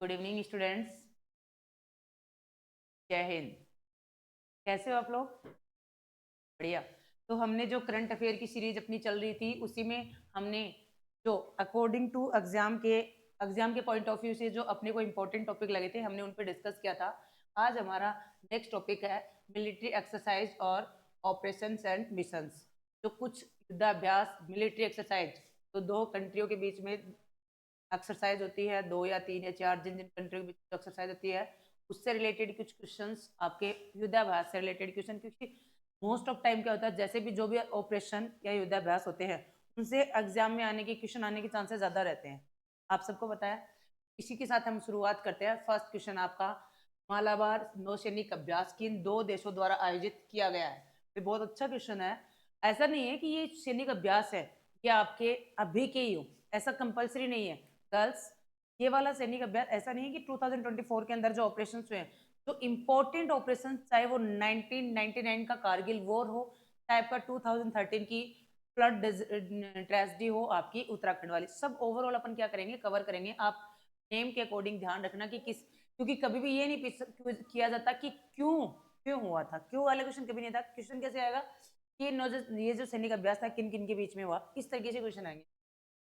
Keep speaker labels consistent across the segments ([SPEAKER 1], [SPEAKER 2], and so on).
[SPEAKER 1] Good evening students. जय हिंद। कैसे हो आप लोग? बढ़िया। तो हमने जो करंट अफेयर की सीरीज अपनी चल रही थी उसी में हमने जो अकॉर्डिंग टू एग्जाम के पॉइंट ऑफ व्यू से जो अपने को इम्पोर्टेंट टॉपिक लगे थे हमने उन पर डिस्कस किया था। आज हमारा नेक्स्ट टॉपिक है मिलिट्री एक्सरसाइज और ऑपरेशंस एंड मिशंस। जो कुछ युद्धाभ्यास मिलिट्री एक्सरसाइज तो दो कंट्रियों के बीच में एक्सरसाइज होती है, 2 या 3 या 4 जिन जिन कंट्रियों के बीच एक्सरसाइज होती है उससे रिलेटेड कुछ क्वेश्चंस आपके युद्धाभ्यास से रिलेटेड क्वेश्चन, क्योंकि मोस्ट ऑफ टाइम क्या होता है जैसे भी जो भी ऑपरेशन या युद्धाभ्यास होते हैं उनसे एग्जाम में आने के क्वेश्चन आने के चांसेस ज्यादा रहते हैं, आप सबको पता है। इसी के साथ हम शुरुआत करते हैं। फर्स्ट क्वेश्चन आपका, मालाबार नौसैनिक अभ्यास किन दो देशों द्वारा आयोजित किया गया है? ये बहुत अच्छा क्वेश्चन है। ऐसा नहीं है कि ये सैनिक अभ्यास है ये आपके अभी के ही हो, ऐसा कंपलसरी नहीं है गर्ल्स। ये वाला सैनिक अभ्यास ऐसा नहीं है कि 2024 के अंदर जो ऑपरेशन हुए हैं, जो इंपॉर्टेंट ऑपरेशन, चाहे वो 1999 का कारगिल वॉर हो, चाहे आपका 2013 की फ्लड ट्रेजेडी हो आपकी उत्तराखंड वाली, सब ओवरऑल अपन क्या करेंगे, कवर करेंगे। आप नेम के अकॉर्डिंग ध्यान रखना कि किस, क्योंकि कभी भी ये नहीं किया जाता कि क्यों क्यों हुआ था, क्यों वाला क्वेश्चन कभी नहीं था। क्वेश्चन कैसे आएगा कि ये जो सैनिक अभ्यास था किन किन के बीच में हुआ, इस तरीके से क्वेश्चन आएंगे।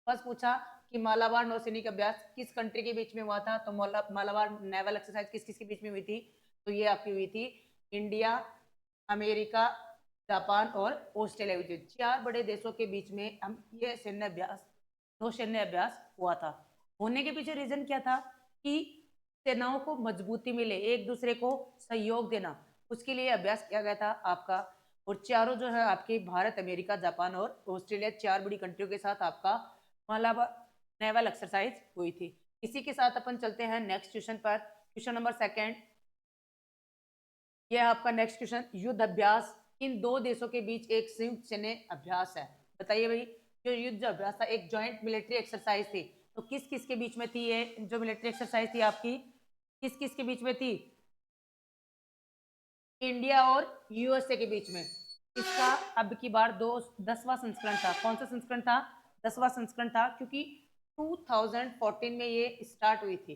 [SPEAKER 1] फर्स्ट पूछा कि मालाबार नौसैनिक अभ्यास किस कंट्री के बीच में हुआ था, तो मालाबार नेवल एक्सरसाइज किस किस के बीच में हुई थी, तो ये आपकी हुई थी इंडिया, अमेरिका, जापान और ऑस्ट्रेलिया हुई थी। 4 बड़े देशों के बीच में हम ये सैन्य अभ्यास, नौसैन्य अभ्यास हुआ था। होने के पीछे रीजन क्या था कि सेनाओं को मजबूती मिले, एक दूसरे को सहयोग देना, उसके लिए अभ्यास किया गया था आपका। और चारों जो है आपके भारत, अमेरिका, जापान और ऑस्ट्रेलिया, 4 बड़ी कंट्रियों के साथ आपका मालाबार नेवल एक्सरसाइज हुई थी। इसी के साथ अपन चलते हैं नेक्स्ट क्वेश्चन पर। क्वेश्चन नंबर सेकंड, यह आपका नेक्स्ट क्वेश्चन, युद्ध अभ्यास इन दो देशों के बीच एक संयुक्त सैन्य अभ्यास है। बताइए भाई, जो युद्ध अभ्यास था एक जॉइंट मिलिट्री एक्सरसाइज थी, तो किस किस के बीच में थी ये जो मिलिट्री एक्सरसाइज थी आपकी, किस किस के बीच में थी? इंडिया और यूएसए के बीच में। इसका अब की बार 10वां संस्करण था। कौन सा संस्करण था? 10वां संस्करण था, क्योंकि 2014 में ये स्टार्ट हुई थी।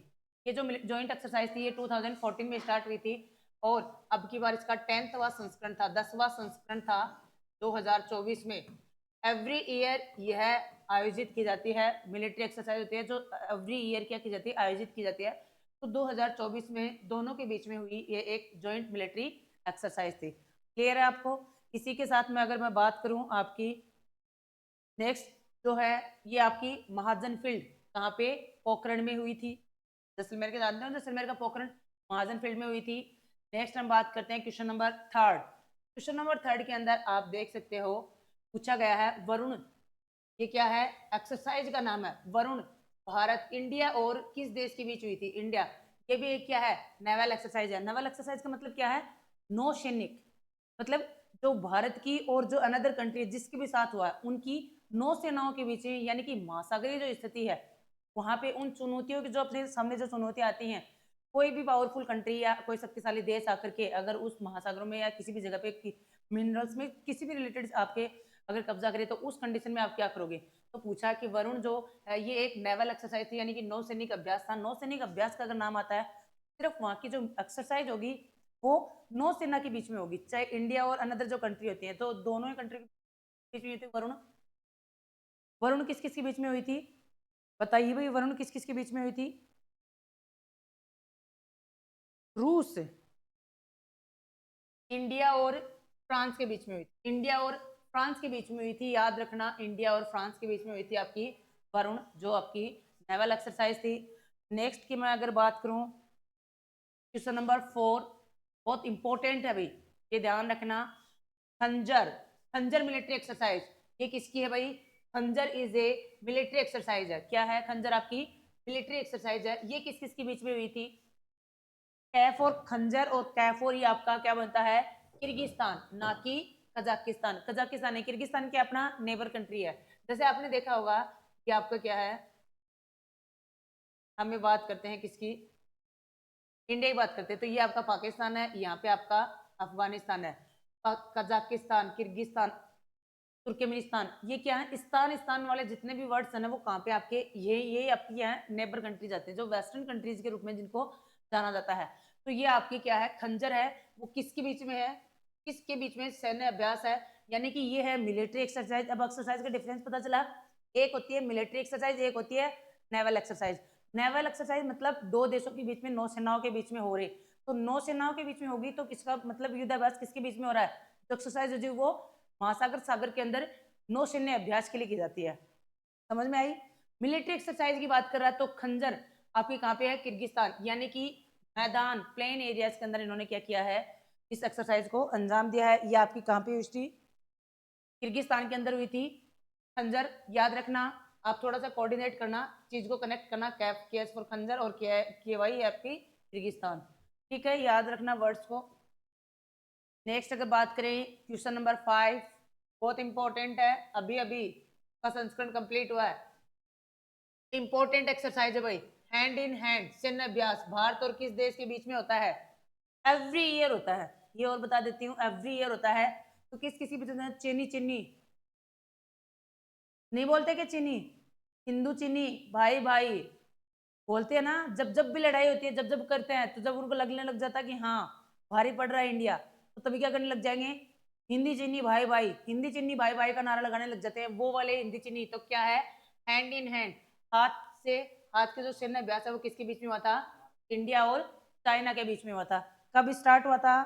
[SPEAKER 1] ये जो जॉइंट एक्सरसाइज थी ये 2014 में स्टार्ट हुई थी, और अब की बार इसका 10वां संस्करण था, 10वां संस्करण था 2024 में। एवरी ईयर यह आयोजित की जाती है, मिलिट्री एक्सरसाइज होती है जो एवरी ईयर क्या की जाती है, आयोजित की जाती है। तो 2024 में दोनों के बीच में हुई ये एक जॉइंट मिलिट्री एक्सरसाइज थी। क्लियर है आपको? इसी के साथ में अगर मैं बात करूं आपकी नेक्स्ट जो है, ये आपकी महाजन फील्ड कहाँ पे, पोखरण में हुई थी। जैसलमेर के जानते हो जैसलमेर का पोखरण महाजन फील्ड में हुई थी। नेक्स्ट हम बात करते हैं question number third. Question number third के अंदर आप देख सकते हो पूछा गया है वरुण, ये क्या है, एक्सरसाइज का नाम है वरुण। भारत, इंडिया और किस देश के बीच हुई थी? इंडिया। ये भी एक क्या है, नेवल एक्सरसाइज है। नेवल एक्सरसाइज का मतलब क्या है? नौसैनिक, मतलब जो भारत की और जो अनदर कंट्री जिसके भी साथ हुआ है उनकी नौसेनाओं के बीच में, यानी कि महासागरीय जो स्थिति है वहां पे उन चुनौतियों की जो अपने सामने जो चुनौतियां आती हैं, कोई भी पावरफुल कंट्री या कोई शक्तिशाली देश आकर के अगर उस महासागरों में या किसी भी जगह पे मिनरल्स में किसी भी रिलेटेड आपके अगर कब्जा करे तो उस कंडीशन में आप क्या करोगे? तो पूछा कि वरुण जो है ये एक नेवल एक्सरसाइज थी, यानी कि नौसैनिक अभ्यास था। नौसैनिक अभ्यास का अगर नाम आता है सिर्फ वहां की जो एक्सरसाइज होगी वो नौसेना के बीच में होगी, चाहे इंडिया और अनदर जो कंट्री होती है, तो दोनों ही कंट्री के बीच में हुई थी। वरुण, वरुण किस किस के बीच में हुई थी? बताइए भाई, वरुण किस किस के बीच में हुई थी? रूस, इंडिया और फ्रांस के बीच में हुई थी। इंडिया और फ्रांस के बीच में हुई थी, याद रखना, इंडिया और फ्रांस के बीच में हुई थी आपकी वरुण, जो आपकी नेवल एक्सरसाइज थी। नेक्स्ट की मैं अगर बात करूं, क्वेश्चन नंबर 4 बहुत इंपॉर्टेंट है भाई, ये ध्यान रखना। खंजर, खंजर मिलिट्री एक्सरसाइज, ये किसकी है भाई? खंजर इज ए मिलिट्री एक्सरसाइज है। क्या है? खंजर आपकी मिलिट्री एक्सरसाइज है। ये किस किस के बीच में हुई थी? कैफ और खंजर, और कैफ और ये आपका क्या बनता है, किर्गिस्तान, ना कि कजाकिस्तान। कजाकिस्तान है, किर्गिस्तान क्या अपना नेबर कंट्री है। जैसे आपने देखा होगा कि आपका क्या है, हमें बात करते हैं किसकी, इंडिया की बात करते हैं, तो ये आपका पाकिस्तान है, यहाँ पे आपका अफगानिस्तान है। कजाकिस्तान, किर्गिस्तान, तुर्कमेनिस्तान, ये क्या है, स्थान वाले जितने भी वर्ड्स हैं ना वो कहाँ पे आपके ये आपकी क्या है, नेबर कंट्रीज आते हैं, जो वेस्टर्न कंट्रीज के रूप में जिनको जाना जाता है। तो ये आपकी क्या है, खंजर है, वो किसके बीच में है, किसके बीच में, सैन्य अभ्यास है, यानी कि ये है मिलिट्री एक्सरसाइज। अब एक्सरसाइज का डिफरेंस पता चला, एक होती है मिलिट्री एक्सरसाइज, एक होती है नेवल एक्सरसाइज। नेवल एक्सरसाइज मतलब दो देशों के बीच में, नौसेनाओं के बीच में हो रही, तो नौसेनाओं के बीच में होगी तो किसका मतलब युद्धाभ्यास किसके बीच में हो रहा है, तो एक्सरसाइज जो वो महासागर सागर के अंदर नौसैन्य अभ्यास के लिए की जाती है। समझ में आई। मिलिट्री एक्सरसाइज की बात कर रहा है तो खंजर आपके कहाँ पे है, किर्गिस्तान, यानी कि मैदान प्लेन एरियाज के अंदर इन्होंने क्या किया है, इस एक्सरसाइज को अंजाम दिया है। ये आपकी कहाँ पे हुई थी, किर्गिस्तान के अंदर हुई थी। खंजर याद रखना, आप थोड़ा सा कोऑर्डिनेट करना, चीज को कनेक्ट करना, कैफ के एस फॉर खंजर और के वाई आपकी किर्गिस्तान। ठीक है, याद रखना वर्ड्स को। नेक्स्ट अगर बात करें क्वेश्चन नंबर 5, बहुत इंपॉर्टेंट है, अभी अभी का संस्करण कंप्लीट हुआ है, इंपॉर्टेंट एक्सरसाइज है भाई। हैंड इन हैंड सैन्य अभ्यास भारत और किस देश के बीच में होता है, एवरी ईयर होता है, ये और बता देती हूँ, एवरी ईयर होता है। तो किसी बीच में, चीनी चीनी नहीं बोलते कि चीनी, हिंदू चीनी, भाई भाई बोलते हैं ना, जब जब भी लड़ाई होती है, जब जब करते हैं, तो जब उनको लगने लग जाता है कि हाँ भारी पड़ रहा है इंडिया, तो तभी क्या करने लग जाएंगे, हिंदी चीनी भाई भाई, हिंदी चीनी भाई भाई का नारा लगाने लग जाते हैं, वो वाले हिंदी चीनी। तो क्या है, हैंड इन हैंड, हाथ से, हाथ के जो सैन्य अभ्यास है वो किसके बीच में हुआ था, इंडिया और चाइना के बीच में हुआ था। कब स्टार्ट हुआ था,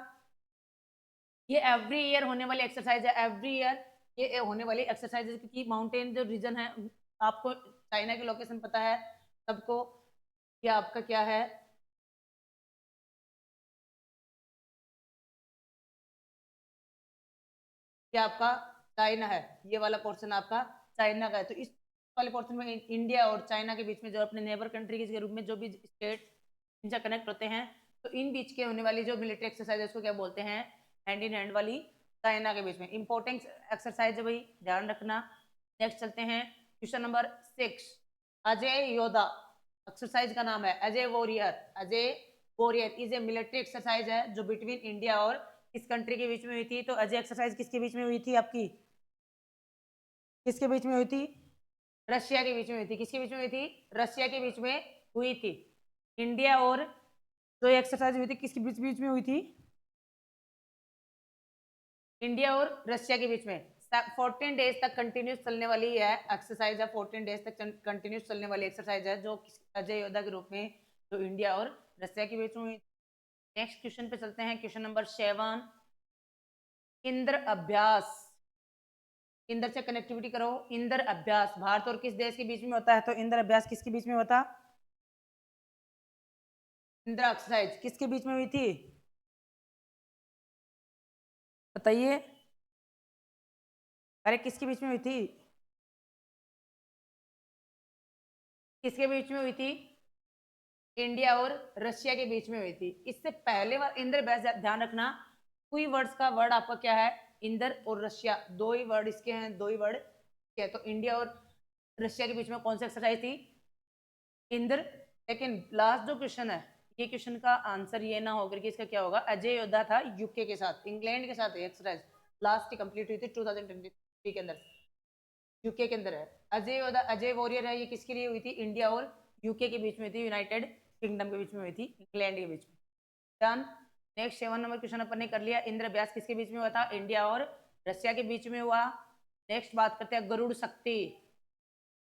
[SPEAKER 1] ये एवरी ईयर होने वाली एक्सरसाइज है, एवरी ईयर ये होने वाली एक्सरसाइज है, क्योंकि माउंटेन जो रीजन है, आपको चाइना की लोकेशन पता है सबको, ये आपका क्या है, ये आपका चाइना है, ये वाला पोर्शन आपका चाइना का है। तो इस वाले पोर्शन में इंडिया और चाइना के बीच में, जो अपने नेबर कंट्री के रूप में जो भी स्टेट इनसे कनेक्ट होते हैं, तो इन बीच के होने वाली जो मिलिट्री एक्सरसाइज है उसको क्या बोलते हैं, हैंड इन हैंड वाली, चाइना के बीच में इंपॉर्टेंट एक्सरसाइज है भाई, ध्यान रखना। नेक्स्ट चलते हैं क्वेश्चन नंबर 6, अजय योद्धा, एक्सरसाइज का नाम है Ajay warrior. Ajay warrior is a military exercise है जो बिटवीन इंडिया और किस कंट्री के बीच में हुई थी, तो अजय एक्सरसाइज किसके बीच में हुई थी आपकी, किसके बीच में हुई थी, रशिया के बीच में हुई थी, किसके बीच में हुई थी, रशिया के बीच में हुई थी। इंडिया और जो एक्सरसाइज हुई थी किसके बीच बीच में हुई थी, इंडिया और रशिया के बीच में। 14 डेज तक कंटिन्यूस चलने वाली है एक्सरसाइज है, 14 डेज तक कंटिन्यूस चलने वाली एक्सरसाइज है, जो अजय योद्धा के रूप में जो इंडिया और रशिया के बीच में हुई। नेक्स्ट क्वेश्चन पे चलते हैं, क्वेश्चन नंबर 7, इंद्र अभ्यास, इंद्र से कनेक्टिविटी करो। इंद्र अभ्यास भारत और किस देश के बीच में होता है, तो इंद्र अभ्यास किसके बीच में होता, इंद्र एक्सरसाइज किसके बीच में हुई थी, बताइए, अरे किसके बीच में हुई थी, किसके बीच में हुई थी, इंडिया और रशिया के बीच में हुई थी। इससे पहले बार इंद्र अभ्यास, ध्यान रखना कोई वर्ड्स का वर्ड आपका क्या है, इंद्र और रशिया, दो ही वर्ड इसके हैं, दो ही वर्ड क्या है, तो इंडिया और रशिया के बीच में कौन सी एक्सरसाइज थी, इंद्र। लेकिन लास्ट जो क्वेश्चन है, ये क्वेश्चन का आंसर ये ना होकर कि इसका क्या होगा, अजय योद्धा था यूके के साथ, इंग्लैंड के साथ एक्सरसाइज लास्ट की कंप्लीट हुई थी 2023 के अंदर, यूके के अंदर है। अजय योद्धा, अजय वॉरियर है, ये किसके लिए हुई थी, इंडिया और यूके के बीच में थी, यूनाइटेड किंगडम के बीच में हुई थी, इंग्लैंड के बीच में। डन। नेक्स्ट 7 नंबर क्वेश्चन अपन ने कर लिया, इंद्र अभ्यास किसके बीच में हुआ था, इंडिया और रशिया के बीच में हुआ। नेक्स्ट बात करते हैं गरुड़ शक्ति,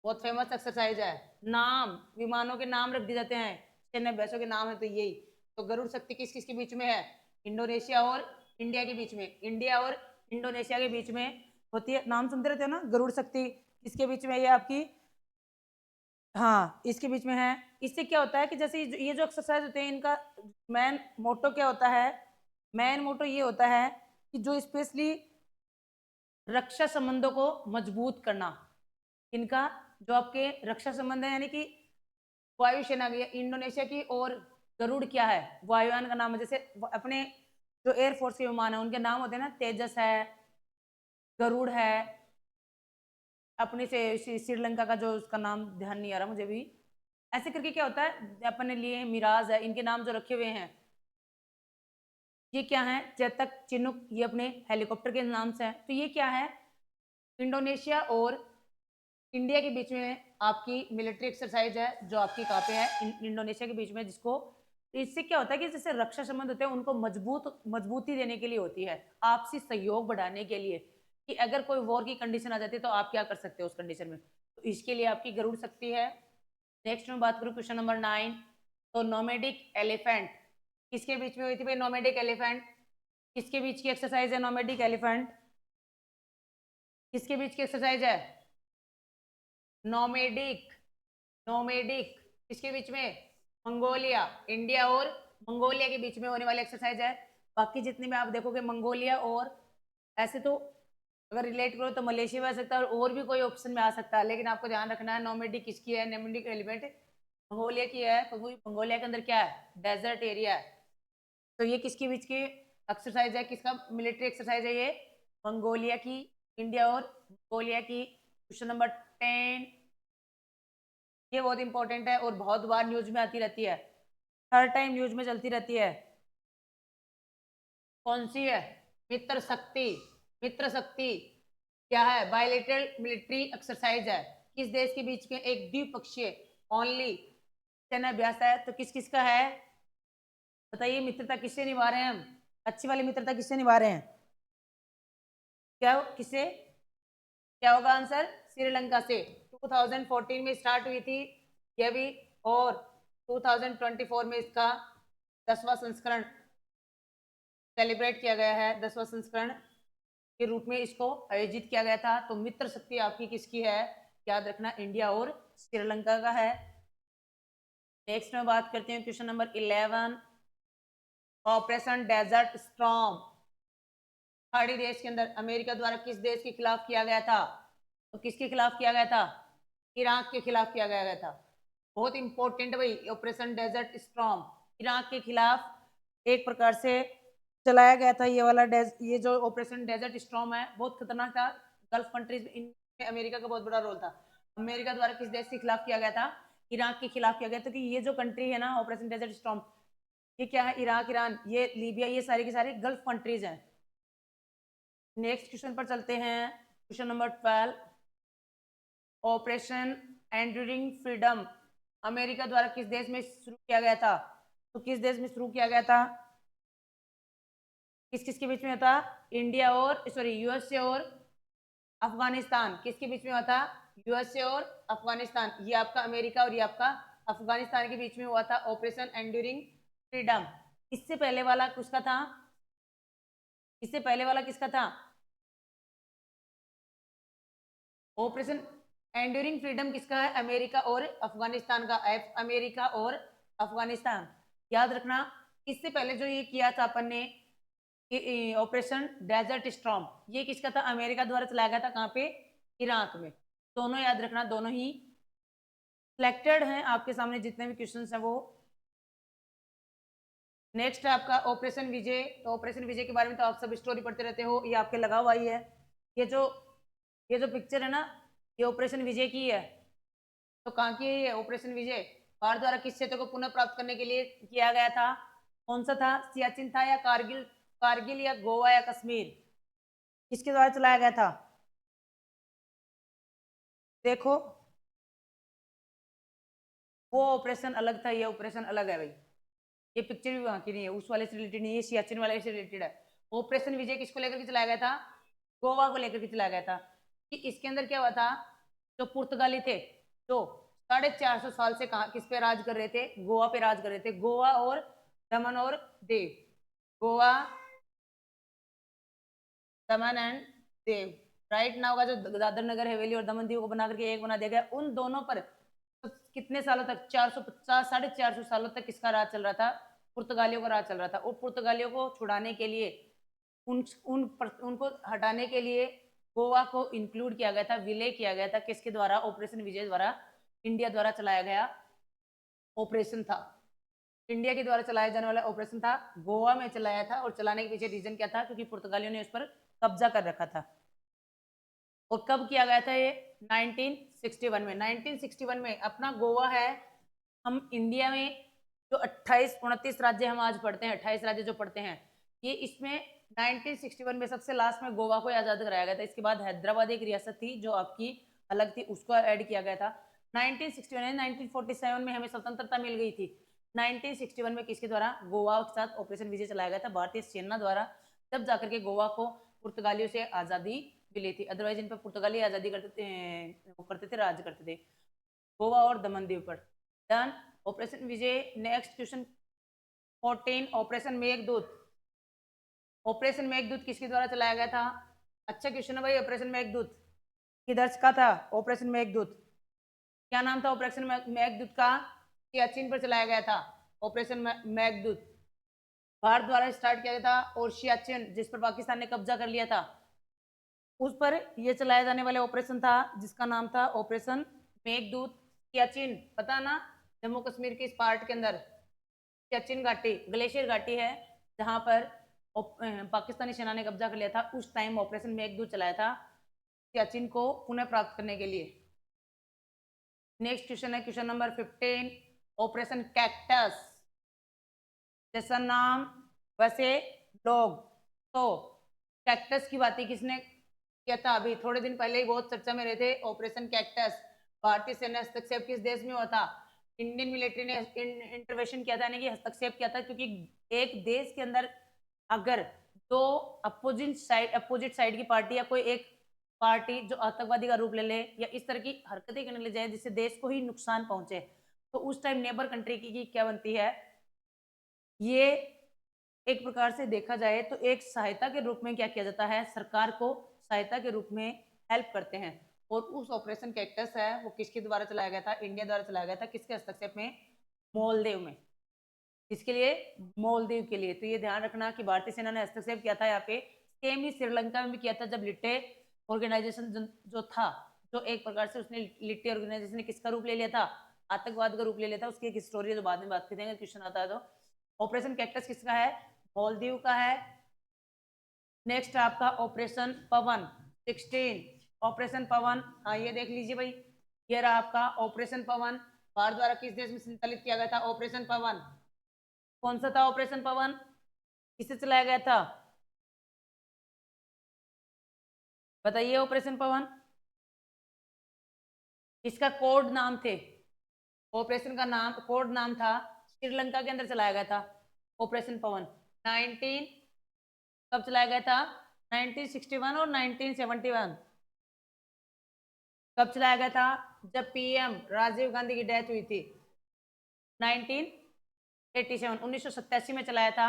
[SPEAKER 1] बहुत फेमस एक्सरसाइज है, नाम विमानों के नाम रख दिए जाते हैं, सैन्य अभ्यासों के नाम है, तो यही। तो गरुड़ शक्ति किस किस के बीच में है, इंडोनेशिया और इंडिया के बीच में, इंडिया और इंडोनेशिया के बीच में होती है। नाम सुनते रहते हो ना, गरुड़ शक्ति किसके बीच में है, ये आपकी, हाँ इसके बीच में है। इससे क्या होता है कि जैसे ये जो एक्सरसाइज होते हैं, इनका मेन मोटो क्या होता है, मेन मोटो ये होता है कि जो स्पेशली रक्षा संबंधों को मजबूत करना, इनका जो आपके रक्षा संबंध है, यानी कि वायुसेना की इंडोनेशिया की, और गरुड़ क्या है, वायुयान का नाम है। जैसे अपने जो एयरफोर्स के विमान है उनके नाम होते हैं ना, तेजस है, गरुड़ है, अपने से श्रीलंका का जो उसका नाम ध्यान नहीं आ रहा मुझे भी, ऐसे करके क्या होता है, अपने लिए मिराज है, इनके नाम जो रखे हुए हैं, ये क्या है, चेतक, चिनुक, ये अपने हेलीकॉप्टर के नाम से है। तो ये क्या है, इंडोनेशिया और इंडिया के बीच में आपकी मिलिट्री एक्सरसाइज है जो आपकी कहाँ पे है, इंडोनेशिया के बीच में, जिसको इससे क्या होता है कि जैसे रक्षा संबंध होते हैं उनको मजबूती देने के लिए होती है, आपसी सहयोग बढ़ाने के लिए, कि अगर कोई वॉर की कंडीशन आ जाती है तो आप क्या कर सकते हो उस कंडीशन में, तो इसके लिए आपकी गरुड़ शक्ति है। नेक्स्ट में बात करूं क्वेश्चन नंबर 9, तो नोमेडिक एलिफेंट किसके बीच में हुई थी भाई? नोमेडिक एलिफेंट किसके बीच की एक्सरसाइज है? नोमेडिक एलिफेंट किसके बीच की एक्सरसाइज है? नोमेडिक नोमेडिक किसके बीच में? मंगोलिया, इंडिया और मंगोलिया के बीच में होने वाली एक्सरसाइज है। बाकी जितने में आप देखोगे मंगोलिया, और ऐसे तो अगर रिलेट करो तो मलेशिया में आ सकता है और भी कोई ऑप्शन में आ सकता है, लेकिन आपको ध्यान रखना है नोमेडिक किसकी है? नोमेडिक एलिमेंट मंगोलिया की है, क्योंकि मंगोलिया के अंदर क्या है? डेजर्ट एरिया है। तो ये किसके बीच की एक्सरसाइज है? किसका मिलिट्री एक्सरसाइज है ये? मंगोलिया की, इंडिया और मंगोलिया की। क्वेश्चन नंबर 10, ये बहुत इंपॉर्टेंट है और बहुत बार न्यूज में आती रहती है, हर टाइम न्यूज में चलती रहती है। कौन सी है? मित्र शक्ति। मित्र शक्ति क्या है? बायलेटरल मिलिट्री एक्सरसाइज है। किस देश के बीच में एक द्विपक्षीय ओनली सैन्य अभ्यास है? तो किस किस का है बताइए? मित्रता किससे निभा रहे हैं हम? अच्छी वाली मित्रता किससे निभा रहे हैं? क्या किससे? क्या होगा आंसर? श्रीलंका से। 2014 में स्टार्ट हुई थी ये भी, और 2024 में इसका 10वां संस्करण सेलिब्रेट किया गया है, 10वां संस्करण के रूप में इसको आयोजित किया गया था। तो मित्र शक्ति आपकी किसकी है? याद रखना, इंडिया और श्रीलंका का है। नेक्स्ट में बात करते हैं question number 11, operation desert storm पहाड़ी देश के अंदर अमेरिका द्वारा किस देश के खिलाफ किया गया था? तो किसके खिलाफ किया गया था? इराक के खिलाफ किया गया था। बहुत इंपॉर्टेंट भाई, ऑपरेशन डेजर्ट स्टॉर्म इराक के खिलाफ एक प्रकार से चलाया गया था। ये वाला ये जो ऑपरेशन डेजर्ट स्टॉर्म है बहुत खतरनाक था। गल्फ कंट्रीज इनमें अमेरिका का बहुत बड़ा रोल था। अमेरिका द्वारा किस देश के खिलाफ किया गया था? इराक के खिलाफ किया गया था। कि ये जो कंट्री है ना ऑपरेशन डेजर्ट स्टॉर्म, ये क्या है? इराक, ईरान, ये लीबिया, ये सारी की सारी गल्फ कंट्रीज हैं। नेक्स्ट क्वेश्चन पर चलते हैं, question number 12, operation enduring freedom America द्वारा किस देश में शुरू किया गया था? तो किस देश में शुरू किया गया था? किस किस के बीच में होता? इंडिया और सॉरी यूएसए और अफगानिस्तान। किसके बीच में हुआ था? यूएसए और अफगानिस्तान। ये आपका अमेरिका और ये आपका अफगानिस्तान के बीच में हुआ था ऑपरेशन एंड्यूरिंग फ्रीडम। इससे पहले वाला किसका था? इससे पहले वाला किसका था? ऑपरेशन एंड्यूरिंग फ्रीडम किसका है? अमेरिका और अफगानिस्तान का। अमेरिका और अफगानिस्तान, याद रखना। इससे पहले जो ये किया था अपन ने ऑपरेशन डेजर्ट स्टॉर्म, ये किसका था? अमेरिका द्वारा चलाया गया था। कहाँ पे? इराक में। दोनों याद रखना, दोनों ही सिलेक्टेड हैं आपके सामने जितने भी क्वेश्चन हैं वो। नेक्स्ट है आपका ऑपरेशन विजय। तो ऑपरेशन विजय के बारे में तो आप सब स्टोरी पढ़ते रहते हो, ये आपके लगा हुआ ही है। ये जो पिक्चर है ना, ये ऑपरेशन विजय की है। तो कहाँ की है ये ऑपरेशन विजय? भारत द्वारा किस क्षेत्र को पुनः प्राप्त करने के लिए किया गया था? कौन सा था? सियाचिन था या कारगिल? कारगिल या गोवा या कश्मीर? किसके द्वारा चलाया गया था? देखो, वो ऑपरेशन अलग था, ये ऑपरेशन अलग है भाई। ये पिक्चर भी वहां की नहीं है, उस वाले से रिलेटेड नहीं है, सियाचिन वाले से रिलेटेड है। ऑपरेशन विजय किसको लेकर के चलाया गया था? गोवा को लेकर के चलाया गया था। कि इसके अंदर क्या हुआ था? जो पुर्तगाली थे, जो 450 साल से कहा किस पे राज कर रहे थे? गोवा पे राज कर रहे थे। गोवा और दमन और देव, गोवा, दमन एंड देव, राइट नाउ का जो दादर नगर हवेली और दमन दीव को बना करके एक बना दिया गया, उन दोनों पर तो कितने सालों तक? 450 450 सालों तक किसका राज चल रहा था? पुर्तगालियों का राज चल रहा था। और पुर्तगालियों को छुड़ाने के लिए उनको हटाने के लिए गोवा को इंक्लूड किया गया था, विलय किया गया था। किसके द्वारा? ऑपरेशन विजय द्वारा, इंडिया द्वारा चलाया गया ऑपरेशन था। इंडिया के द्वारा चलाया जाने वाला ऑपरेशन था, गोवा में चलाया था। और चलाने के पीछे रीजन क्या था? क्योंकि पुर्तगालियों ने उस पर कब्जा कर रखा था। और कब किया गया था ये? 1961 में। 1961 में अपना गोवा है, हम इंडिया में जो 28 29 राज्य हम आज पढ़ते हैं, 28 राज्य जो पढ़ते हैं, ये इसमें 1961 में सबसे लास्ट में गोवा को आजाद कराया गया था। इसके बाद हैदराबाद एक रियासत थी जो आपकी अलग थी, उसको ऐड किया गया था। 1961 1947 में हमें स्वतंत्रता मिल गई थी। 1961 में किसके द्वारा? गोवा के साथ ऑपरेशन विजय चलाया गया था भारतीय सेना द्वारा, तब जाकर के गोवा को पुर्तगालियों से आजादी मिली थी। अदरवाइज इन पर पुर्तगाली आजादी करते थे, वो करते थे, राज्य करते थे गोवा और दमन द्वीप पर। Done. Operation Vijay. Next question 14 operation Meghdoot. Operation Meghdoot किसके द्वारा चलाया गया था? अच्छा क्वेश्चन है भाई। ऑपरेशन मेघदूत किधर का था? ऑपरेशन मेघदूत क्या नाम था ऑपरेशन मेघदूत का? सियाचिन पर चलाया गया था ऑपरेशन मेघदूत। भारत द्वारा स्टार्ट किया गया था, और सियाचिन जिस पर पाकिस्तान ने कब्जा कर लिया था उस पर यह चलाया जाने वाला ऑपरेशन था जिसका नाम था ऑपरेशन मेघदूत। सियाचिन पता ना, जम्मू कश्मीर के इस पार्ट के अंदर सियाचिन घाटी, ग्लेशियर घाटी है जहां पर पाकिस्तानी सेना ने कब्जा कर लिया था। उस टाइम ऑपरेशन मेघदूत चलाया था सियाचिन को पुनः प्राप्त करने के लिए। नेक्स्ट क्वेश्चन है क्वेश्चन नंबर 15 ऑपरेशन कैक्टस। जैसा नाम वैसे लोग। तो कैक्टस की बात किसने किया था? अभी थोड़े दिन पहले ही बहुत चर्चा में रहे थे ऑपरेशन कैक्टस। भारतीय सेना हस्तक्षेप किस देश में हुआ था? इंडियन मिलिट्री ने इंटरवेंशन किया था, यानी कि हस्तक्षेप किया था, क्योंकि एक देश के अंदर अगर दो अपोजिट साइड की पार्टी या कोई एक पार्टी जो आतंकवादी का रूप ले ले या इस तरह की हरकतें करने लग जाए जिससे देश को ही नुकसान पहुंचे, तो उस टाइम नेबर कंट्री की क्या बनती है? ये एक प्रकार से देखा जाए तो एक सहायता के रूप में क्या किया जाता है? सरकार को सहायता के रूप में हेल्प करते हैं। और उस ऑपरेशन कैक्टस है वो किसके द्वारा चलाया गया था? इंडिया द्वारा चलाया गया था। किसके हस्तक्षेप में? मालदीव में। इसके लिए मालदीव के लिए। तो ये ध्यान रखना कि भारतीय सेना ने हस्तक्षेप किया था यहाँ पे। सेम ही श्रीलंका में भी किया था जब लिट्टे ऑर्गेनाइजेशन जो था, जो एक प्रकार से उसने लिट्टे ऑर्गेनाइजेशन ने किसका रूप ले लिया था? आतंकवाद का रूप ले लिया था। उसकी एक स्टोरी है जो बाद में बात करेंगे, क्वेश्चन आता है तो। ऑपरेशन कैक्टस किसका है? मालदीव का है। नेक्स्ट आपका ऑपरेशन पवन 16। ऑपरेशन पवन, हाँ ये देख लीजिए भाई, ये रहा आपका ऑपरेशन पवन। भारत द्वारा किस देश में संचालित किया गया था ऑपरेशन पवन? कौन सा था ऑपरेशन पवन? किससे चलाया गया था? बताइए ऑपरेशन पवन। इसका कोड नाम थे, ऑपरेशन का नाम कोड नाम था, श्रीलंका के अंदर चलाया गया था ऑपरेशन पवन। 19 कब चलाया गया था? 1961 और 1971। कब चलाया गया था? जब पीएम राजीव गांधी की डेथ हुई थी 1987, 1987 में चलाया था।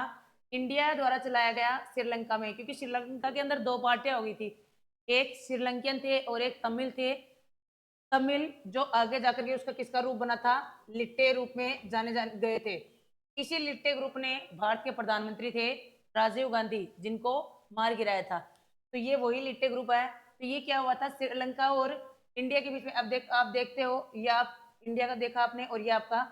[SPEAKER 1] इंडिया द्वारा चलाया गया श्रीलंका में, क्योंकि श्रीलंका के अंदर दो पार्टियां हो गई थी, एक श्रीलंकन थे और एक तमिल थे। तमिल जो आगे जाकर के उसका किसका रूप बना था? लिट्टे रूप में जाने गए थे। इसी लिट्टे ग्रुप ने भारत के प्रधानमंत्री थे राजीव गांधी, जिनको मार गिराया था। तो ये वही लिट्टे ग्रुप है। तो ये क्या हुआ था? श्रीलंका और इंडिया के बीच में। अब आप देखते हो, ये आप इंडिया का देखा आपने और ये आपका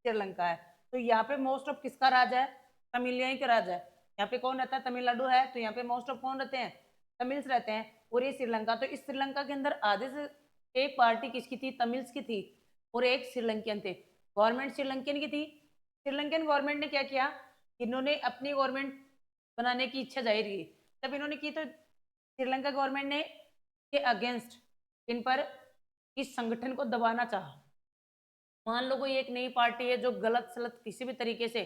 [SPEAKER 1] श्रीलंका है। तो यहाँ पे मोस्ट ऑफ किसका राज है? तमिलियन का राज है। यहाँ पे कौन रहता है? तमिलनाडु है, तो यहाँ पे मोस्ट ऑफ कौन रहते हैं? तमिल्स रहते हैं। और ये श्रीलंका, तो इस श्रीलंका के अंदर आधे से एक पार्टी किसकी थी? तमिल्स की थी, और एक श्रीलंकन थे। गवर्नमेंट श्रीलंकन की थी। श्रीलंकन गवर्नमेंट ने क्या किया? इन्होंने अपनी गवर्नमेंट बनाने की इच्छा जाहिर की। जब इन्होंने की तो श्रीलंका गवर्नमेंट ने के अगेंस्ट इन पर इस संगठन को दबाना चाहा। मान लो कोई एक नई पार्टी है जो गलत सलत किसी भी तरीके से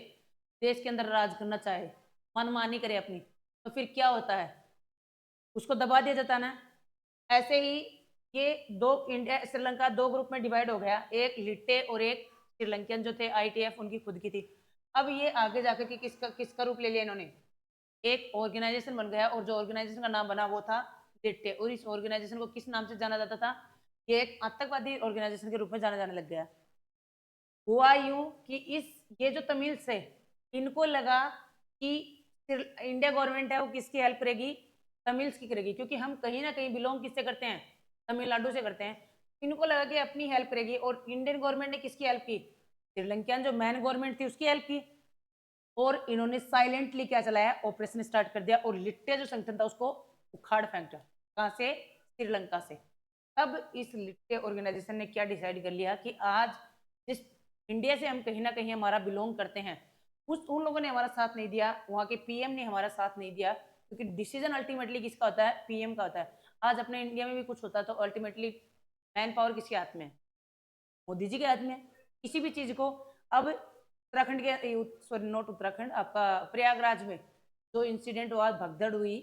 [SPEAKER 1] देश के अंदर राज करना चाहे, मनमानी करे अपनी, तो फिर क्या होता है? उसको दबा दिया जाता ना। ऐसे ही ये दो इंडिया श्रीलंका दो ग्रुप में डिवाइड हो गया, एक लिट्टे और एक श्रीलंकन जो थे आईटीएफ, उनकी खुद की थी। अब ये आगे जाकर के किसका रूप ले लिया इन्होंने? एक ऑर्गेनाइजेशन बन गया, और जो ऑर्गेनाइजेशन का नाम बना वो था लिट्टे। और इस ऑर्गेनाइजेशन को किस नाम से जाना जाता था? ये एक आतंकवादी ऑर्गेनाइजेशन के रूप में जाना जाने लग गया। हुआ यूं कि ये जो तमिल्स है, इनको लगा कि इंडिया गवर्नमेंट है वो किसकी हेल्प करेगी? तमिल्स की करेगी, क्योंकि हम कहीं ना कहीं बिलोंग किससे करते हैं? तमिलनाडु से करते हैं। इनको लगा कि अपनी हेल्प करेगी, और इंडियन गवर्नमेंट ने किसकी हेल्प की? श्रीलंकन जो मैन गवर्नमेंट थी उसकी हेल्प की। और इन्होंने साइलेंटली क्या चलाया? ऑपरेशन स्टार्ट कर दिया, और लिट्टे जो संगठन था उसको उखाड़ फेंका। कहां से? श्रीलंका से। तब इस लिट्टे ऑर्गेनाइजेशन ने क्या डिसाइड कर लिया कि आज जिस इंडिया से हम कहीं ना कहीं हमारा बिलोंग करते हैं, उन लोगों ने हमारा साथ नहीं दिया, वहां के पीएम ने हमारा साथ नहीं दिया, क्योंकि डिसीजन अल्टीमेटली किसका होता है, पीएम का होता है। आज अपने इंडिया में भी कुछ होता है तो अल्टीमेटली मैन पावर किसके हाथ में है, मोदी जी के हाथ में। किसी भी चीज को अब उत्तराखंड के, सॉरी नॉट उत्तराखंड, आपका प्रयागराज में जो इंसिडेंट हुआ, भगदड़ हुई,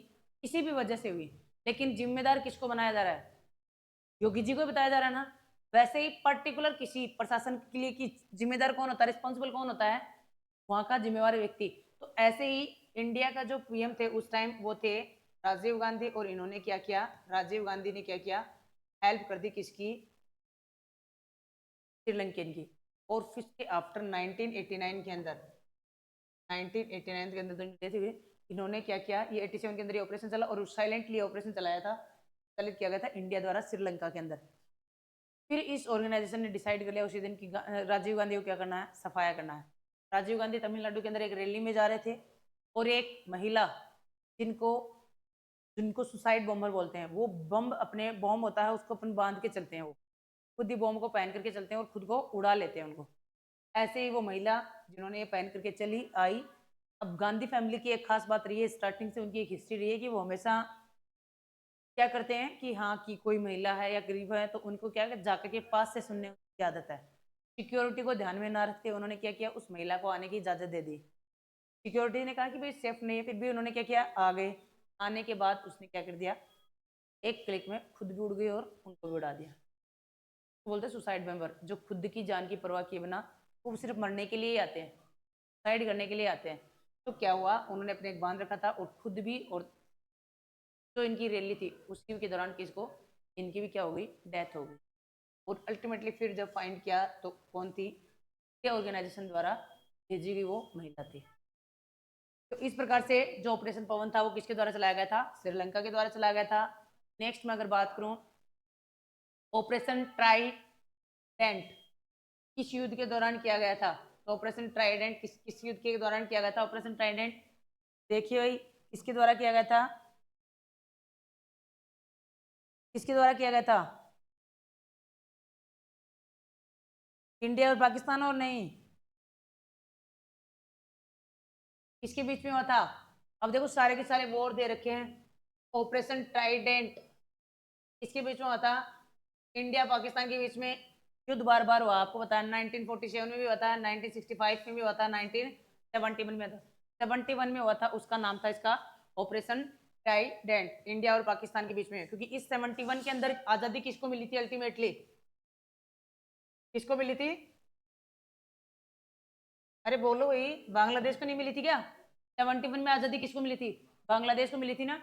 [SPEAKER 1] किसी भी वजह से हुई, लेकिन जिम्मेदार किसको बनाया जा रहा है, योगी जी को बताया जा रहा है ना। वैसे ही पर्टिकुलर किसी प्रशासन के लिए की जिम्मेदार कौन होता है, रिस्पॉन्सिबल कौन होता है, वहां का जिम्मेवार व्यक्ति। तो ऐसे ही इंडिया का जो पीएम थे उस टाइम वो थे राजीव गांधी, और इन्होंने क्या किया, राजीव गांधी ने क्या किया, हेल्प कर दी किसकी, श्रीलंकन की। और फिर के आफ्टर 1989 के अंदर, 1989 के अंदर इन्होंने क्या किया, ये 87 के अंदर ये ऑपरेशन चला, और साइलेंटली ऑपरेशन चलाया था, चलित किया गया था इंडिया द्वारा श्रीलंका के अंदर। फिर इस ऑर्गेनाइजेशन ने डिसाइड कर लिया उसी दिन कि राजीव गांधी को क्या करना है, सफाया करना है। राजीव गांधी तमिलनाडु के अंदर एक रैली में जा रहे थे, और एक महिला जिनको जिनको सुसाइड बॉम्बर बोलते हैं, वो बम अपने बॉम्ब होता है उसको अपन बांध के चलते हैं, वो खुद ही बॉम्ब को पहन करके चलते हैं और खुद को उड़ा लेते हैं उनको। ऐसे ही वो महिला जिन्होंने ये पहन करके चली आई। अब गांधी फैमिली की एक खास बात रही है, स्टार्टिंग से उनकी एक हिस्ट्री रही है कि वो हमेशा क्या करते हैं कि हाँ कि कोई महिला है या गरीब है तो उनको क्या जाकर के पास से सुनने की आदत है। सिक्योरिटी को ध्यान में ना रखते उन्होंने क्या किया, उस महिला को आने की इजाजत दे दी। सिक्योरिटी ने कहा कि भाई सेफ नहीं है, फिर भी उन्होंने क्या किया, आ गए। आने के बाद उसने क्या कर दिया, एक क्लिक में खुद भी उड़ गई और उनको भी उड़ा दिया। तो बोलते हैं सुसाइड बॉम्बर, जो खुद की जान की परवाह किए बिना, वो सिर्फ मरने के लिए ही आते हैं, सुसाइड करने के लिए आते हैं। तो क्या हुआ, उन्होंने अपने एक बांध रखा था और खुद भी, और जो इनकी रैली थी उसकी के दौरान किसको, इनकी भी क्या हो गई, डेथ हो गई। और अल्टीमेटली फिर जब फाइंड किया तो कौन थी, क्या ऑर्गेनाइजेशन द्वारा भेजी गई वो महिला थी। तो इस प्रकार से जो ऑपरेशन पवन था वो किसके द्वारा चलाया गया था, श्रीलंका के द्वारा चलाया गया था। नेक्स्ट में अगर बात करूं, ऑपरेशन ट्राइडेंट किस युद्ध के दौरान किया गया था, तो ऑपरेशन ट्राइडेंट किस युद्ध के दौरान किया गया था, ऑपरेशन ट्राइडेंट देखिए भाई किसके द्वारा किया गया था, किसके द्वारा किया गया था, इंडिया और पाकिस्तान, और नहीं किसके बीच में हुआ था। अब देखो सारे के सारे वॉर दे रखे हैं। ऑपरेशन ट्राइडेंट किसके बीच में हुआ था, इंडिया पाकिस्तान के बीच में युद्ध बार बार हुआ, आपको पता है 1947 में भी हुआ था, 1965 में भी हुआ था, 1971 में था, 71 में हुआ था, उसका नाम था इसका ऑपरेशन ट्राइडेंट, इंडिया और पाकिस्तान के बीच में। क्योंकि इस 71 के अंदर आजादी किसको मिली थी, अल्टीमेटली किसको मिली थी, अरे बोलो भाई, बांग्लादेश को नहीं मिली थी क्या, 71 में आजादी किसको मिली थी, बांग्लादेश को मिली थी ना।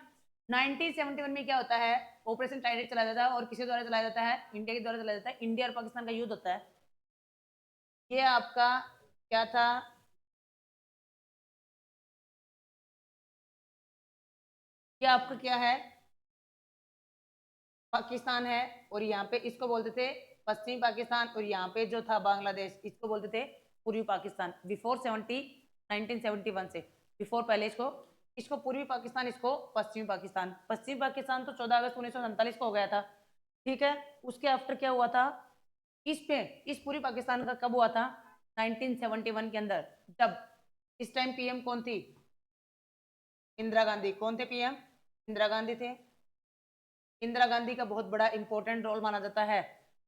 [SPEAKER 1] 1971 में क्या होता है, ऑपरेशन टाइडेंट चलाया जाता है, और किसके द्वारा चलाया जाता है, इंडिया के द्वारा चलाया जाता है। इंडिया और पाकिस्तान का युद्ध होता है। ये आपका क्या था, ये आपका क्या है, पाकिस्तान है, और यहाँ पे इसको बोलते थे पश्चिमी पाकिस्तान, और यहाँ पे जो था बांग्लादेश इसको बोलते थे पूर्वी पाकिस्तान। बिफोर 1971 से बिफोर, पहले इसको इसको पूर्वी पाकिस्तान, इसको पश्चिमी पाकिस्तान। पश्चिमी पाकिस्तान तो 14 अगस्त 1947 को हो गया था, ठीक है। उसके आफ्टर क्या हुआ था, इस पे इस पूर्वी पाकिस्तान का कब हुआ था, 1971 के अंदर, जब इस टाइम पीएम कौन थी, इंदिरा गांधी। कौन थे पीएम, इंदिरा गांधी थे। इंदिरा गांधी का बहुत बड़ा इंपॉर्टेंट रोल माना जाता है,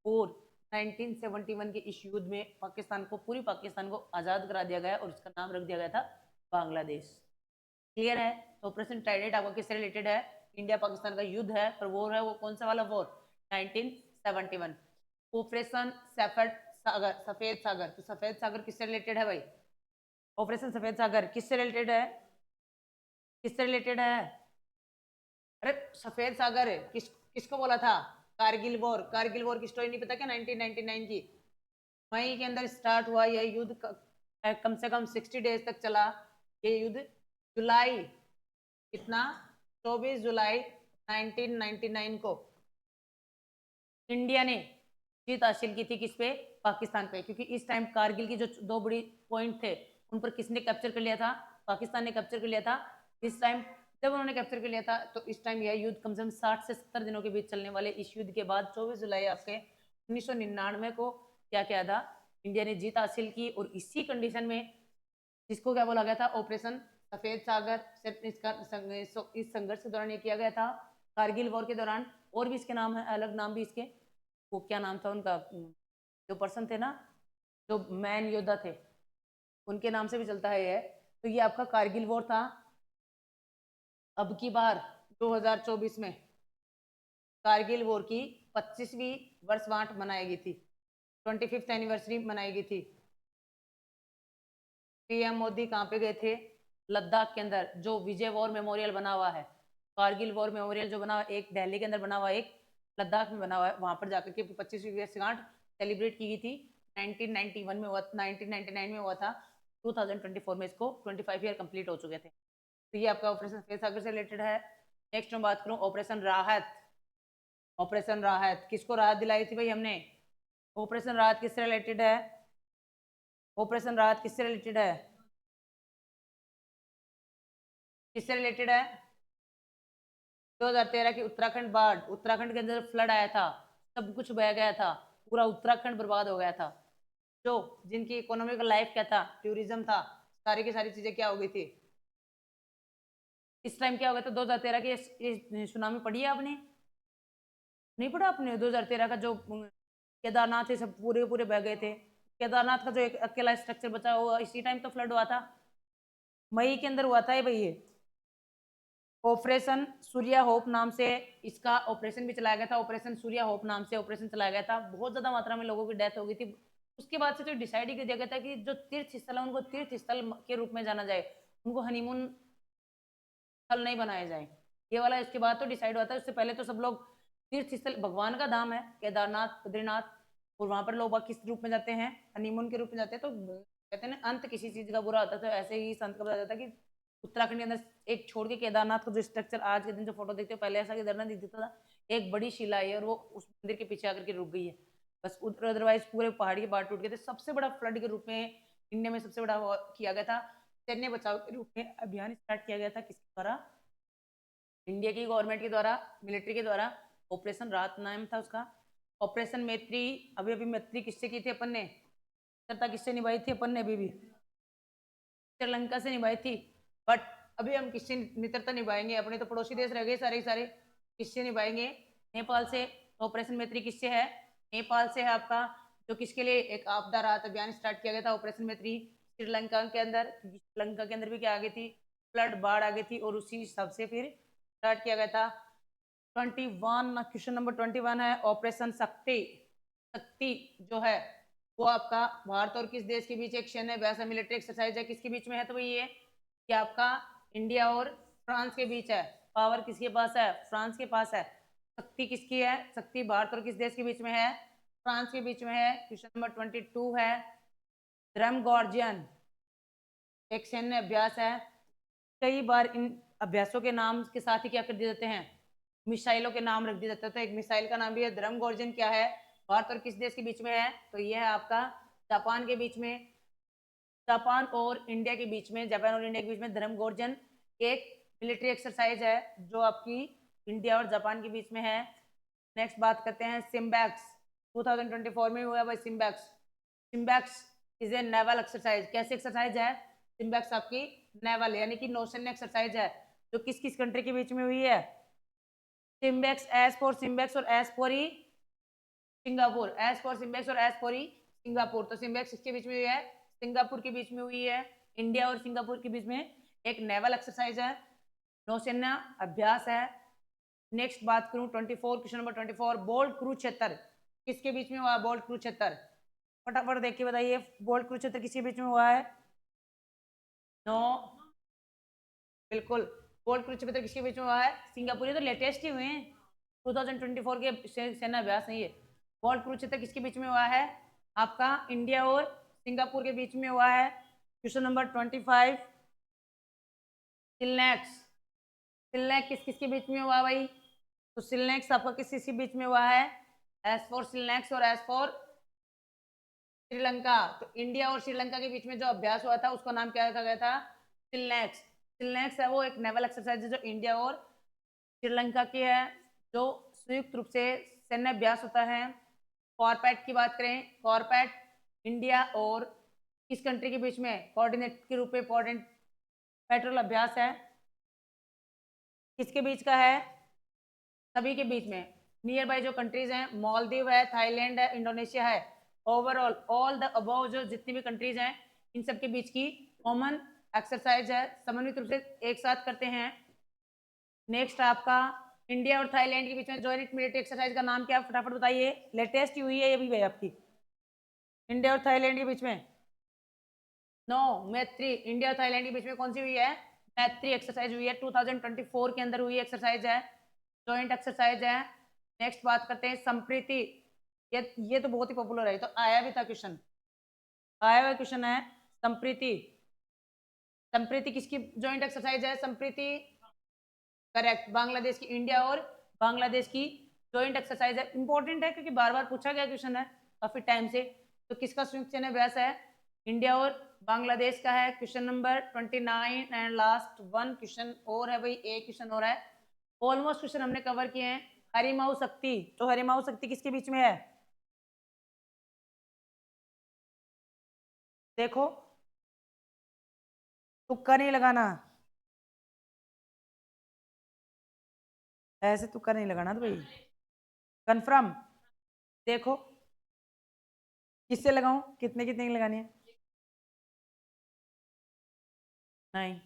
[SPEAKER 1] और 1971 के इस युद्ध में पाकिस्तान को, पूरी पाकिस्तान को आजाद करा दिया गया और इसका नाम रख दिया गया था बांग्लादेश। क्लियर है। तो ऑपरेशन ट्राइडेंट आपका किससे रिलेटेड है, इंडिया पाकिस्तान का युद्ध है, पर वॉर है वो कौन सा वाला वॉर, 1971। ऑपरेशन सफेद सागर, तो सफेद सागर किससे रिलेटेड है भाई, ऑपरेशन सफेद सागर किससे रिलेटेड है, किससे रिलेटेड है, अरे सफेद सागर किसको बोला था, कारगिल वॉर। कारगिल वॉर की स्टोरी नहीं पता क्या, 1999 की मई के अंदर स्टार्ट हुआ यह युद्ध, कम से कम 60 डेज तक चला ये युद्ध। जुलाई कितना, 24 जुलाई 1999 को इंडिया ने जीत हासिल की थी किस पे, पाकिस्तान पे। क्योंकि इस टाइम कारगिल की जो दो बड़ी पॉइंट थे उन पर किसने कैप्चर कर लिया था, पाकिस्तान ने कैप्चर कर लिया था। इस टाइम जब उन्होंने कैप्चर कर लिया था तो इस टाइम यह युद्ध कम से कम 60 से 70 दिनों के बीच चलने वाले इस युद्ध के बाद 24 जुलाई आपके 1999 को क्या किया था, इंडिया ने जीत हासिल की। और इसी कंडीशन में जिसको क्या बोला गया था, ऑपरेशन सफेद सागर सिर्फ इस संघर्ष के दौरान ये किया गया था। कारगिल वॉर के दौरान और भी इसके नाम है, अलग नाम भी इसके, वो क्या नाम था उनका, जो पर्सन थे ना, जो मैन योद्धा थे, उनके नाम से भी चलता है ये। तो ये आपका कारगिल वॉर था। अब की बार 2024 में कारगिल वॉर की 25वीं वर्षगांठ मनाई गई थी, 25th एनिवर्सरी मनाई गई थी। पीएम मोदी कहाँ पे गए थे? लद्दाख के अंदर जो विजय वॉर मेमोरियल बना हुआ है, कारगिल वॉर मेमोरियल जो बना हुआ, एक दिल्ली के अंदर बना हुआ, एक लद्दाख में बना हुआ है, वहां पर जाकर के 25वीं वर्षगांठ सेलिब्रेट की गई थी। 1991 में हुआ, 1999 में हुआ था, 2024 में इसको 25 ईयर कंप्लीट हो चुके थे। तो ये आपका ऑपरेशन सफेद सागर से रिलेटेड है। नेक्स्ट मैं बात करूं ऑपरेशन राहत। ऑपरेशन राहत, किसको राहत दिलाई थी भाई हमने? ऑपरेशन राहत किससे रिलेटेड है? ऑपरेशन राहत किससे रिलेटेड है? किससे रिलेटेड है? 2013 की उत्तराखंड बाढ़, उत्तराखंड के अंदर फ्लड आया था, सब कुछ बह गया था, पूरा उत्तराखंड बर्बाद हो गया था। जो जिनकी इकोनॉमिक लाइफ क्या था, टूरिज्म था, सारी की सारी चीजें क्या हो गई थी। इस टाइम क्या हो गया था 2013 की सुनामी पड़ी है आपने? नहीं पढ़ा आपने? 2013 का जो केदारनाथ है सब पूरे पूरे बह गए थे। केदारनाथ का जो एक अकेला स्ट्रक्चर बचा हुआ, इसी टाइम तो फ्लड हुआ था, मई के अंदर हुआ था ये भाई। ये ऑपरेशन सूर्या होप नाम से इसका ऑपरेशन भी चलाया गया था। ऑपरेशन सूर्या होप नाम से ऑपरेशन चलाया गया था, बहुत ज्यादा मात्रा में लोगों की डेथ हो गई थी। उसके बाद से तो डिसाइड ही कर दिया गया था कि जो तीर्थ स्थल है उनको तीर्थ स्थल के रूप में जाना जाए, उनको हनीमून स्थल नहीं बनाए जाए। ये वाला इसके बाद तो डिसाइड हुआ था। उससे पहले तो सब लोग तीर्थ स्थल, भगवान का धाम है केदारनाथ बद्रीनाथ, और वहां पर लोग किस रूप में जाते हैं? हनीमून के रूप में जाते हैं। तो कहते हैं ना, अंत किसी चीज का बुरा होता है, तो ऐसे ही संत का बताया जाता है कि उत्तराखंड के अंदर एक छोड़ के केदारनाथ का जो स्ट्रक्चर आज के दिन जो फोटो देखते हो, पहले ऐसा केदारनाथ दिखता था, एक बड़ी शिला है और वो उस मंदिर के पीछे आकर के रुक गई है बस। अदरवाइज पूरे पहाड़ी के बाढ़ टूट गए थे। सबसे बड़ा फ्लड के रूप में इंडिया में सबसे बड़ा किया गया था, सैन्य बचाव के रूप में अभियान स्टार्ट किया गया था, किसके द्वारा? इंडिया की गवर्नमेंट के द्वारा, मिलिट्री के द्वारा। ऑपरेशन राहत नाम था उसका। ऑपरेशन मैत्री, अभी अभी मैत्री किससे की थी अपन ने? मित्रता किससे निभाई थी अपन ने? अभी भी श्रीलंका से निभाई थी। बट अभी हम किससे मित्रता निभाएंगे? अपने तो पड़ोसी देश रह गए सारे सारे, किससे निभाएंगे? नेपाल से। ऑपरेशन मैत्री किससे है? नेपाल से है आपका। जो किसके लिए एक आपदा राहत अभियान स्टार्ट किया गया था ऑपरेशन मैत्री श्रीलंका के अंदर, श्रीलंका के अंदर भी क्या आ गई थी? फ्लड, बाढ़ आ गई थी, और उसी हिसाब से फिर स्टार्ट किया गया था। 21, क्वेश्चन नंबर 21 है ऑपरेशन शक्ति। शक्ति जो है वो आपका भारत और किस देश के बीच एक सैन्य अभ्यास है, मिलिट्री एक्सरसाइज है, किसके बीच में है? तो ये है कि आपका इंडिया और फ्रांस के बीच है। पावर किसके पास है? फ्रांस के पास है। शक्ति किसकी है? शक्ति भारत और किस देश के बीच में है? फ्रांस के बीच में है। क्वेश्चन नंबर 22 है ड्रमगॉर्जियन, एक सैन्य अभ्यास है। कई बार इन अभ्यासों के नाम के साथ ही क्या कर दिए जाते हैं? मिसाइलों के नाम रख दिए जाते हैं। तो एक मिसाइल का नाम भी है ड्रमगॉर्जियन, क्या है? भारत और किस देश के बीच में है? तो ये है आपका जापान के बीच में। जापान और इंडिया के बीच में, जापान और इंडिया के बीच में ड्रमगॉर्जियन एक मिलिट्री एक्सरसाइज है जो आपकी इंडिया और जापान के बीच में है। नेक्स्ट बात करते हैं सिम्बैक्स। 2024 में हुआ भाई SIMBEX. SIMBEX is a naval exercise. कैसी एक्सरसाइज है? सिम्बैक्स आपकी नेवल यानी कि नौसैन्य एक्सरसाइज है, जो किस किस कंट्री के बीच में हुई है? सिम्बैक्स, एस फॉर सिम्बैक्स और S for he Singapore. S for SIMBEX और एस फॉर ही सिंगापुर। तो सिम्बैक्स किसके बीच में हुई है? सिंगापुर के बीच में हुई है। इंडिया और सिंगापुर के बीच में एक नेवल एक्सरसाइज है, नौसेना अभ्यास है। नेक्स्ट बात करूं 24, क्वेश्चन नंबर 24, बोल्ट कुरुक्षेत्र किसके बीच में हुआ? बोल्ट कुरुक्षेत्र फटाफट देख के बताइए, बोल्ट कुरुक्षेत्र किसके बीच में हुआ है? नो, बिल्कुल बोल्ट कुरुक्षेत्र किसके बीच में हुआ है? सिंगापुर। ये तो लेटेस्ट ही हुए हैं, 2024 के सेना अभ्यास नहीं है। बोल्ट कुरुक्षेत्र किसके बीच में हुआ है? आपका इंडिया और सिंगापुर के बीच में हुआ है। Question number 25, सिलनेक्स। सिलनेक किस किस के बीच में हुआ भाई? तो सिलनेक्स आपका किस किस के बीच में हुआ है? एस फॉर सिलनेक्स और एस फॉर श्रीलंका। तो इंडिया और श्रीलंका के बीच में जो अभ्यास हुआ था उसका नाम क्या रखा गया था? सिलनेक्स। सिलनेक्स है वो एक नेवल एक्सरसाइज है जो इंडिया और श्रीलंका की है, जो संयुक्त रूप से सैन्य अभ्यास होता है। कॉरपैट की बात करें, कॉरपैट इंडिया और किस कंट्री के बीच में कोऑर्डिनेट के रूप में, पेट्रोल अभ्यास है, किसके बीच का है? सभी के बीच में। नियर बाय जो कंट्रीज हैं, मालदीव है, थाईलैंड है, इंडोनेशिया है, ओवरऑल ऑल द अबव जो जितनी भी कंट्रीज हैं, इन सब के बीच की कॉमन एक्सरसाइज है, समन्वित रूप से एक साथ करते हैं। नेक्स्ट आपका इंडिया और थाईलैंड के बीच में जॉइंट मिलिट्री एक्सरसाइज का नाम क्या है? फटाफट बताइए। लेटेस्ट हुई है अभी भाई आपकी, इंडिया और थाईलैंड के बीच में। नो, मैत्री। इंडिया और थाईलैंड के बीच में कौन सी हुई है? मैत्री एक्सरसाइज हुई है, 2024 के अंदर हुई एक्सरसाइज है, जॉइंट एक्सरसाइज है। नेक्स्ट बात करते हैं संप्रीति। ये तो बहुत ही पॉपुलर है, तो आया भी था क्वेश्चन, आया हुआ क्वेश्चन है संप्रीति। संप्रीति किसकी जॉइंट एक्सरसाइज है? संप्रीति करेक्ट, बांग्लादेश की, इंडिया और बांग्लादेश की जॉइंट एक्सरसाइज है। इंपॉर्टेंट है क्योंकि बार बार पूछा गया क्वेश्चन है काफी टाइम से। तो किसका संयुक्त सैन्य अभ्यास है? इंडिया और बांग्लादेश का है। Question number 29 and last one question और है भाई, एक क्वेश्चन और है। ऑलमोस्ट क्वेश्चन हमने कवर किए हैं। हरिमाऊ शक्ति, तो हरिमाऊ शक्ति किसके बीच में है? देखो, तुक्का नहीं लगाना, ऐसे तुक्का नहीं लगाना तो भाई, कंफर्म। देखो किससे लगाऊं, कितने कितने की लगानी है? नहीं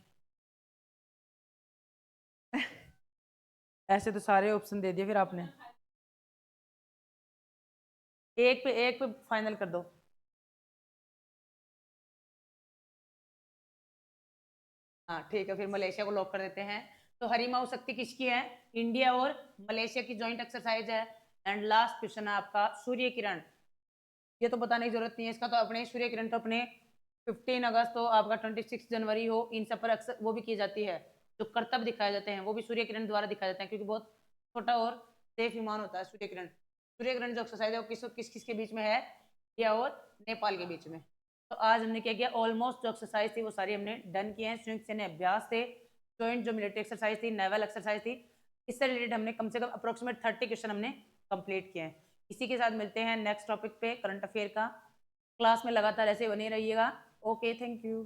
[SPEAKER 1] ऐसे तो सारे ऑप्शन दे दिए फिर आपने, एक पे फाइनल कर दो। हाँ ठीक है, फिर मलेशिया को लॉक कर देते हैं। तो हरिमाऊ शक्ति किसकी है? इंडिया और मलेशिया की जॉइंट एक्सरसाइज है। एंड लास्ट क्वेश्चन है आपका सूर्य किरण। ये तो बताने की जरूरत नहीं है इसका, तो अपने सूर्य किरण तो अपने 15 अगस्त हो, आपका 26 जनवरी हो, इन सब पर अक्सर वो भी की जाती है, जो करतब दिखाए जाते हैं वो भी सूर्य किरण द्वारा दिखाए जाते हैं, क्योंकि बहुत छोटा और सेफ विमान होता है सूर्य किरण। सूर्य किरण जो एक्सरसाइज है वो किस किस के बीच में है? इंडिया और नेपाल के बीच में। तो आज हमने क्या किया, ऑलमोस्ट जो एक्सरसाइज थी वो सारी हमने डन किए हैं। संयुक्त सैन्य अभ्यास थे, जॉइंट जो मिलिट्री एक्सरसाइज थी, नेवल एक्सरसाइज थी, इससे रिलेटेड हमने कम से कम अप्रोक्सीमेट 30 क्वेश्चन हमने कंप्लीट किए हैं। इसी के साथ मिलते हैं नेक्स्ट टॉपिक पे, करंट अफेयर का। क्लास में लगातार ऐसे बने रहिएगा। Okay, thank you.